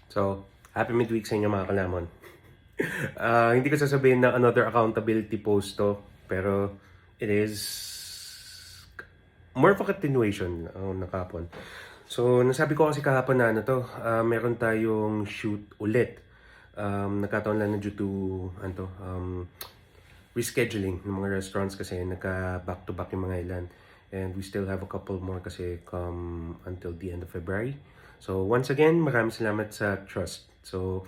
So, happy midweek sa inyo mga kalamon. Hindi ko sasabihin na another accountability post to, pero it is more of a continuation ng kahapon. So, nasabi ko kasi kahapon na meron tayong shoot ulit. Nagkataon lang na due to rescheduling ng mga restaurants kasi nagka back-to-back yung mga ilan. And we still have a couple more kasi come until the end of February. So once again, maraming salamat sa trust. So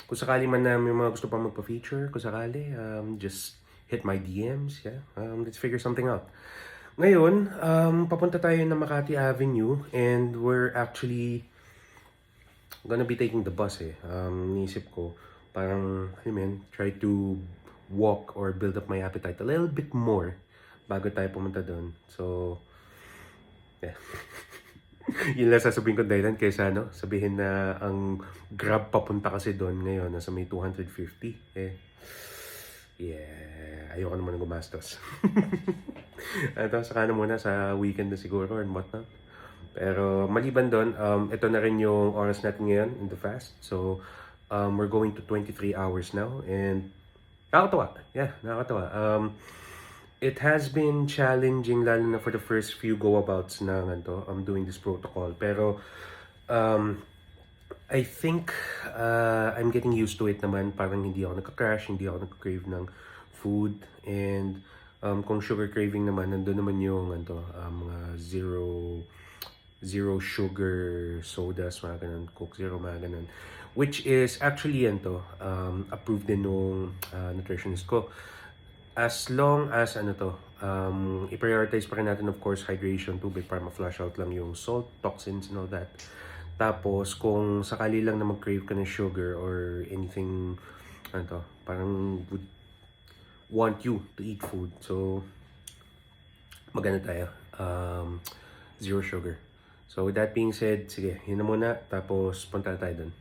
kung sakali man na may mga gusto pa magpa-feature, kung sakali, just hit my DMs, yeah. Let's figure something out. Ngayon, papunta tayo na Makati Avenue and we're actually gonna be taking the bus eh. Niisip ko, parang, try to walk or build up my appetite a little bit more bago tayo pumunta doon. So, yeah. Yun lang sasabihin ko dahilan kaysa sabihin na ang Grab papunta kasi doon ngayon nasa may 250. Yeah, ayoko naman ng gumastos. Saka na muna sa weekend na siguro or whatnot. Pero maliban doon, ito na rin yung oras natin ngayon in the fast. So, we're going to 23 hours now and nakakatawa. Yeah, nakakatawa. It has been challenging lalo na for the first few go-abouts na doing this protocol. Pero I think I'm getting used to it naman. Parang hindi ako nagka-crash, hindi ako nagka-crave ng food. And kung sugar craving naman, nandun naman yung mga zero sugar sodas, mga ganun, Coke Zero, mga ganun. Which is actually approved din nung nutritionist ko. As long as i-prioritize pa rin natin of course hydration, tubig para ma-flush out lang yung salt, toxins and all that. Tapos kung sakali lang na mag-crave ka ng sugar or anything parang would want you to eat food. So maganda tayo. Zero sugar. So with that being said, sige, yun na muna. Tapos punta tayo dun.